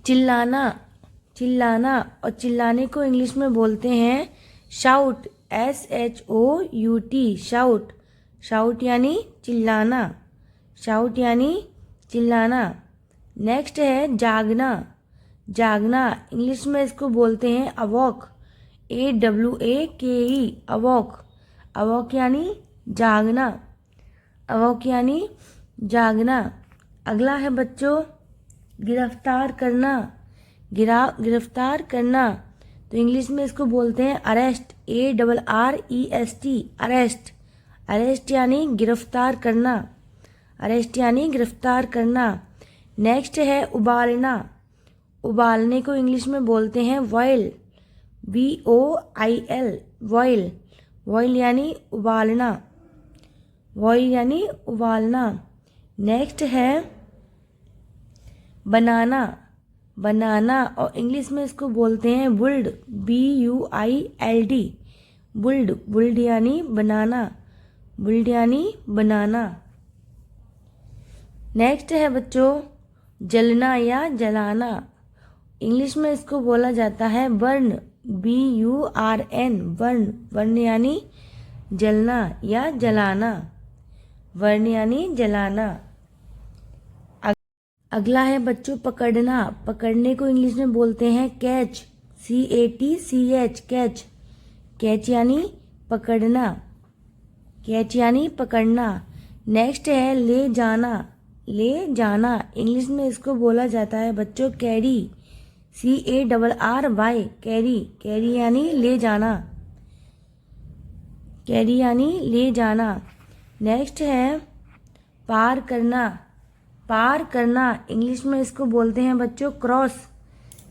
चिल्लाना, चिल्लाना और चिल्लाने को इंग्लिश में बोलते हैं शाउट, SHOUT, शाउट। शाउट यानी चिल्लाना, शाउट यानी चिल्लाना। नेक्स्ट है जागना, जागना इंग्लिश में इसको बोलते हैं अवॉक, AWAKE, अवॉक। अवॉक यानी जागना, अवॉक यानी जागना। अगला है बच्चों गिरफ्तार करना, गिरफ्तार करना तो इंग्लिश में इसको बोलते हैं अरेस्ट, ARREST, अरेस्ट। अरेस्ट यानी गिरफ्तार करना, अरेस्ट यानी गिरफ्तार करना। नेक्स्ट है उबालना, उबालने को इंग्लिश में बोलते हैं बॉयल, BOIL, बॉयल। बॉयल यानी उबालना, बॉयल यानी उबालना। नेक्स्ट है बनाना, बनाना और इंग्लिश में इसको बोलते हैं बुल्ड, BUILD, बुल्ड। बुल्ड यानी बनाना, बुल्ड यानी बनाना। नेक्स्ट है बच्चों जलना या जलाना, इंग्लिश में इसको बोला जाता है बर्न, BURN, बर्न। बर्न यानी जलना या जलाना, बर्न यानी जलाना। अगला है बच्चों पकड़ना, पकड़ने को इंग्लिश में बोलते हैं कैच, CATCH, कैच। कैच यानी पकड़ना, कैच यानी पकड़ना। नेक्स्ट है ले जाना, ले जाना इंग्लिश में इसको बोला जाता है बच्चों कैरी, CARRY, कैरी। कैरी यानी ले जाना, कैरी यानी ले जाना। नेक्स्ट है पार करना, पार करना इंग्लिश में इसको बोलते हैं बच्चों क्रॉस,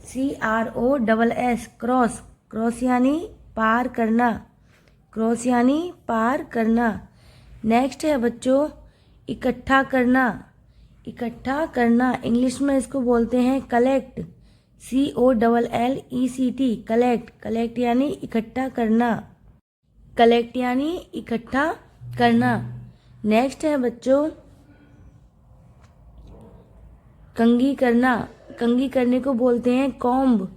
CROSS, क्रॉस। क्रॉस यानी पार करना, क्रॉस यानी पार करना। नेक्स्ट है बच्चों इकट्ठा करना, इकट्ठा करना इंग्लिश में इसको बोलते हैं कलेक्ट, COLLECT, कलेक्ट। कलेक्ट यानी इकट्ठा करना, कलेक्ट यानी इकट्ठा करना। नेक्स्ट है बच्चों कंघी करना, कंघी करने को बोलते हैं कॉम्ब,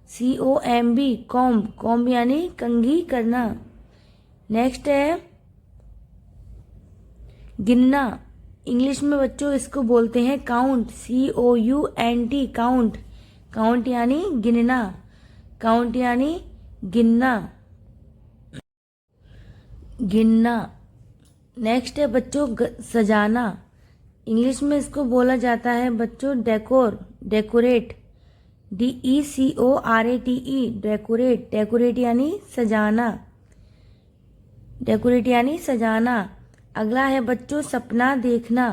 COMB, कॉम्ब। कॉम्ब यानी कंघी करना। नेक्स्ट है गिनना, इंग्लिश में बच्चों इसको बोलते हैं काउंट, COUNT, काउंट। काउंट यानी गिनना, काउंट यानी गिनना, गिनना। नेक्स्ट है बच्चों सजाना, इंग्लिश में इसको बोला जाता है बच्चों decor, decorate, DECORATE, decorate. Decorate यानी सजाना, डेकोरेट यानी सजाना। अगला है बच्चों सपना देखना,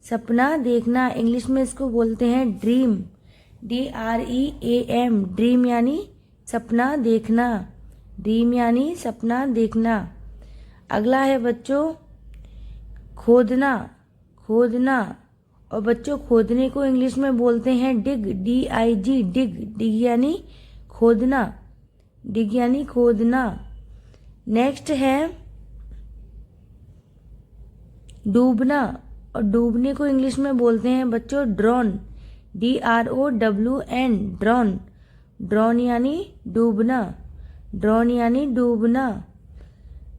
सपना देखना इंग्लिश में इसको बोलते हैं ड्रीम, DREAM, ड्रीम यानी सपना देखना, ड्रीम यानी सपना देखना। अगला है बच्चों खोदना, खोदना और बच्चों खोदने को इंग्लिश में बोलते हैं डिग, DIG, डिग। डिग यानी खोदना, डिग यानी खोदना। नेक्स्ट है डूबना और डूबने को इंग्लिश में बोलते हैं बच्चों ड्रोन, DROWN, ड्रोन। ड्रोन यानी डूबना, ड्रोन यानी डूबना।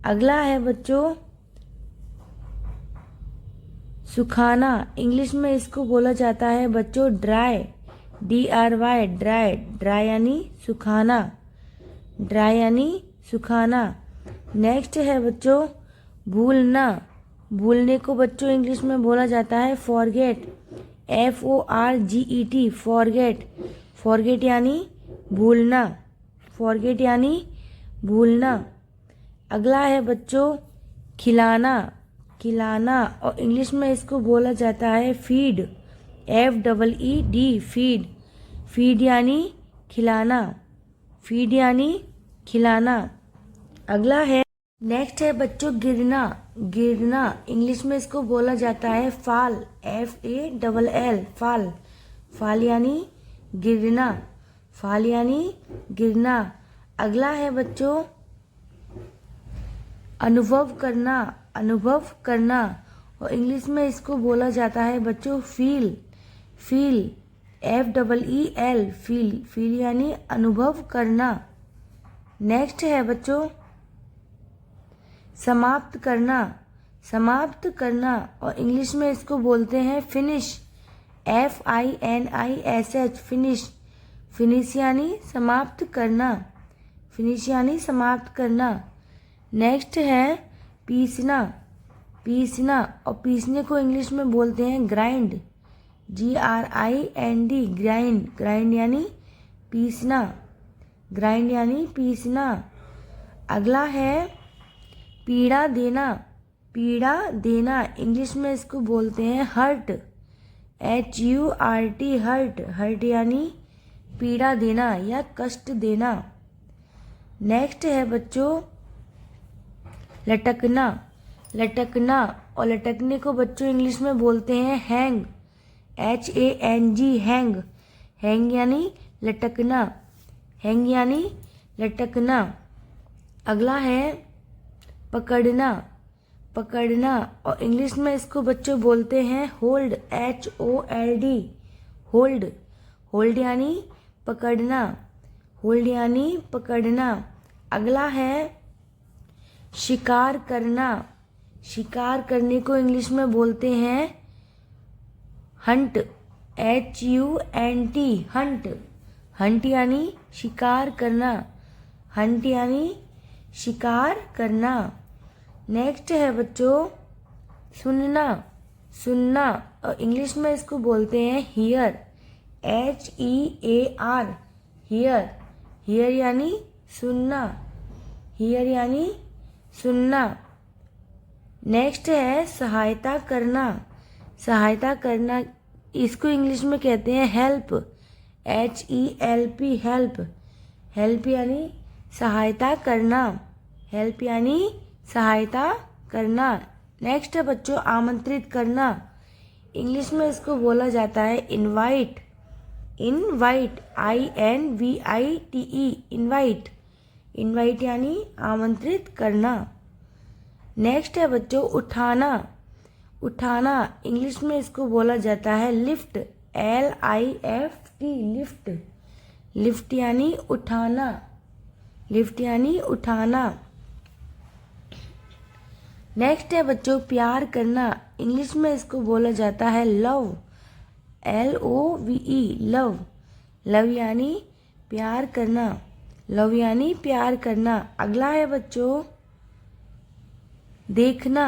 अगला है बच्चों सुखाना, इंग्लिश में इसको बोला जाता है बच्चों ड्राई, DRY, ड्राई। ड्राई यानी सुखाना, ड्राई यानी सुखाना। नेक्स्ट है बच्चों भूलना, भूलने को बच्चों इंग्लिश में बोला जाता है फॉरगेट, FORGET, फॉरगेट। फॉरगेट यानी भूलना, फॉरगेट यानी भूलना। अगला है बच्चों खिलाना, खिलाना और इंग्लिश में इसको बोला जाता है फीड, FEED, फीड। फीड यानी खिलाना, फीड यानी खिलाना। अगला है नेक्स्ट है बच्चों गिरना, गिरना इंग्लिश में इसको बोला जाता है फाल, FALL, फाल। फाल यानी गिरना, फाल यानी गिरना। अगला है बच्चों अनुभव करना, अनुभव करना और इंग्लिश में इसको बोला जाता है बच्चों feel, feel, FEEL feel, feel यानी अनुभव करना। नेक्स्ट है बच्चों समाप्त करना, समाप्त करना और इंग्लिश में इसको बोलते हैं फिनिश, FINISH फिनिश, फिनिश यानी समाप्त करना, फिनिश यानी समाप्त करना। नेक्स्ट है पीसना, पीसना और पीसने को इंग्लिश में बोलते हैं ग्राइंड, GRIND ग्राइंड, ग्राइंड यानी पीसना, ग्राइंड यानी पीसना। अगला है पीड़ा देना, पीड़ा देना इंग्लिश में इसको बोलते हैं हर्ट, HURT हर्ट, हर्ट यानी पीड़ा देना या कष्ट देना। नेक्स्ट है बच्चों लटकना, लटकना और लटकने को बच्चों इंग्लिश में बोलते हैं हैंग, HANG हैंग, हैंग यानी लटकना, हैंग यानी लटकना। अगला है पकड़ना, पकड़ना और इंग्लिश में इसको बच्चों बोलते हैं होल्ड, HOLD होल्ड, होल्ड यानी पकड़ना, होल्ड यानी पकड़ना। अगला है शिकार करना, शिकार करने को इंग्लिश में बोलते हैं हंट, HUNT हंट, हंट यानी शिकार करना, हंट यानी शिकार करना। नेक्स्ट है बच्चों सुनना, सुनना और इंग्लिश में इसको बोलते हैं हियर, HEAR हियर, हियर यानी सुनना, हियर यानी सुनना। नेक्स्ट है सहायता करना, सहायता करना इसको इंग्लिश में कहते हैं हेल्प, HELP हेल्प, हेल्प यानी सहायता करना, हेल्प यानी सहायता करना। नेक्स्ट है बच्चों आमंत्रित करना, इंग्लिश में इसको बोला जाता है invite, invite INVITE invite, invite यानी आमंत्रित करना। नेक्स्ट है बच्चों उठाना, उठाना इंग्लिश में इसको बोला जाता है लिफ्ट, LIFT लिफ्ट, लिफ्ट यानी उठाना, लिफ्ट यानी उठाना। नेक्स्ट है बच्चों प्यार करना, इंग्लिश में इसको बोला जाता है लव, LOVE लव, लव यानी प्यार करना, लव यानी प्यार करना। अगला है बच्चों देखना,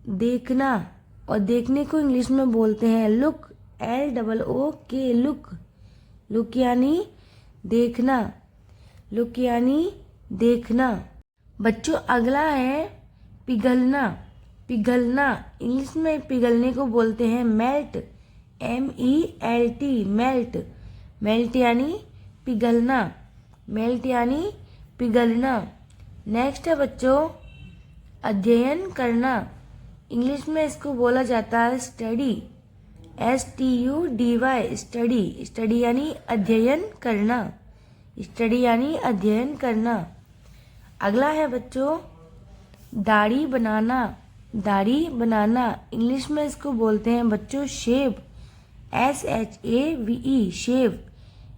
देखना और देखने को इंग्लिश में बोलते हैं लुक, LOOK लुक, लुक यानी देखना, लुक यानी देखना। बच्चों अगला है पिघलना, पिघलना इंग्लिश में पिघलने को बोलते हैं मेल्ट, MELT मेल्ट, मेल्ट यानी पिघलना, मेल्ट यानी पिघलना। नेक्स्ट है बच्चों अध्ययन करना, इंग्लिश में इसको बोला जाता है स्टडी, STUDY स्टडी, स्टडी यानी अध्ययन करना, स्टडी यानी अध्ययन करना। अगला है बच्चों दाढ़ी बनाना, दाढ़ी बनाना इंग्लिश में इसको बोलते हैं बच्चों शेव, SHAVE शेव,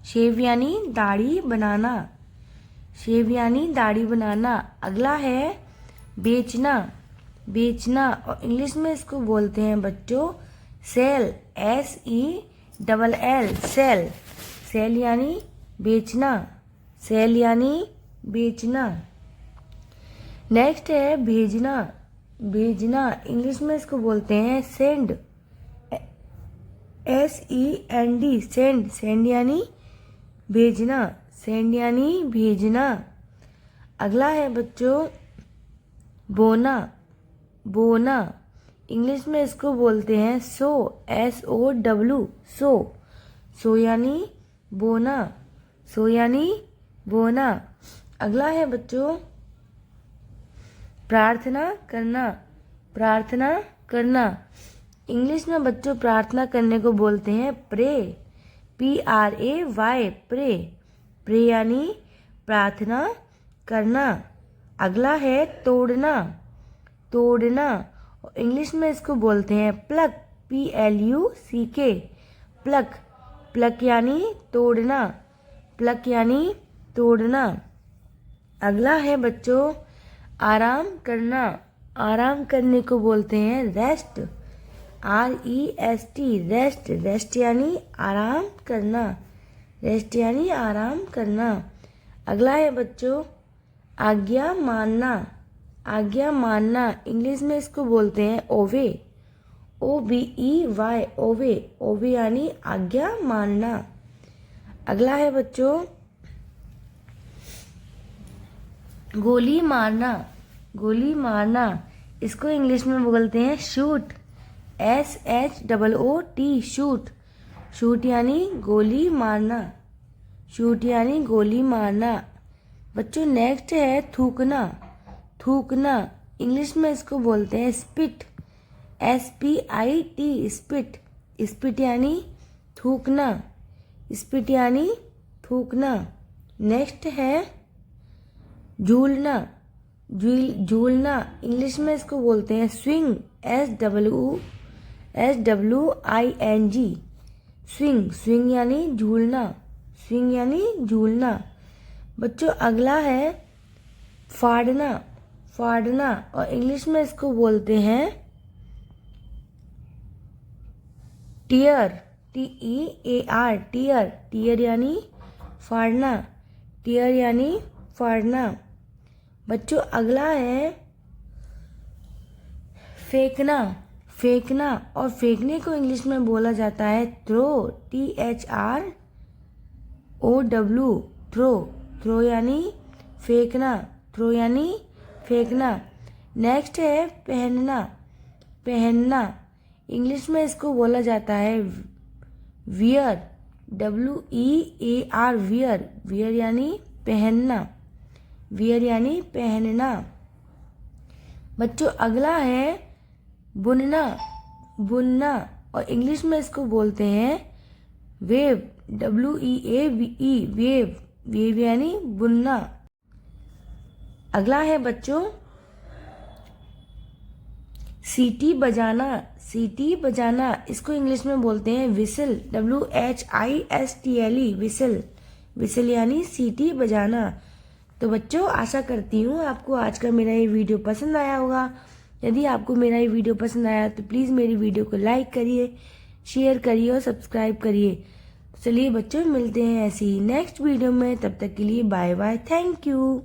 शेव यानी दाढ़ी बनाना, शेव यानी दाढ़ी बनाना। अगला है बेचना, बेचना और इंग्लिश में इसको बोलते हैं बच्चों सेल, SELL सेल, सेल यानी बेचना, सेल यानी बेचना। नेक्स्ट है भेजना, भेजना इंग्लिश में इसको बोलते हैं सेंड, SEND सेंड, सेंड यानी भेजना, सेंड यानी भेजना। अगला है बच्चों बोना, बोना इंग्लिश में इसको बोलते हैं सो, SOW सो, सो यानी बोना, सो यानी बोना। अगला है बच्चों प्रार्थना करना, प्रार्थना करना इंग्लिश में बच्चों प्रार्थना करने को बोलते हैं प्रे, PRAY प्रे, प्रे यानी प्रार्थना करना। अगला है तोड़ना, तोड़ना इंग्लिश में इसको बोलते हैं प्लक, PLUCK प्लक, प्लक यानी तोड़ना, प्लक यानी तोड़ना। अगला है बच्चों आराम करना। आराम करने को बोलते हैं रेस्ट, REST, रेस्ट। रेस्ट यानी आराम करना, रेस्ट यानी आराम करना। अगला है बच्चों आज्ञा मानना। आज्ञा मानना इंग्लिश में इसको बोलते हैं ओवे, OBEY, ओवे। ओवे यानी आज्ञा मानना। अगला है बच्चों गोली मारना। गोली मारना इसको इंग्लिश में बोलते हैं शूट, SHOOT, शूट। शूट यानी गोली मारना, शूट यानी गोली मारना। बच्चों नेक्स्ट है थूकना। थूकना इंग्लिश में इसको बोलते हैं स्पिट, SPIT, स्पिट। स्पिट यानी थूकना, स्पिट यानी थूकना। नेक्स्ट है झूलना। झूलना इंग्लिश में इसको बोलते हैं स्विंग, SWING, स्विंग। स्विंग यानी झूलना, स्विंग यानी झूलना। बच्चों अगला है फाड़ना। फाड़ना और इंग्लिश में इसको बोलते हैं टीयर, TEAR, टीयर। टीयर यानी फाड़ना, टीयर यानी फाड़ना। बच्चों अगला है फेंकना। फेंकना और फेंकने को इंग्लिश में बोला जाता है थ्रो, THROW, थ्रो। थ्रो यानी फेंकना, थ्रो यानी फेंकना। नेक्स्ट है पहनना। पहनना इंग्लिश में इसको बोला जाता है वियर, WEAR, वियर। वियर यानी पहनना, वियर यानी पहनना। बच्चों अगला है बुनना। बुनना और इंग्लिश में इसको बोलते हैं वेव, WEAVE, वेव। वेव यानी बुनना। अगला है बच्चों सीटी बजाना। सीटी बजाना इसको इंग्लिश में बोलते हैं विसल, WHISTLE, विसल। विसल यानी सीटी बजाना। तो बच्चों आशा करती हूँ आपको आज का मेरा ये वीडियो पसंद आया होगा। यदि आपको मेरा ये वीडियो पसंद आया तो प्लीज़ मेरी वीडियो को लाइक करिए, शेयर करिए और सब्सक्राइब करिए। चलिए बच्चों मिलते हैं ऐसी ही नेक्स्ट वीडियो में, तब तक के लिए बाय बाय, थैंक यू।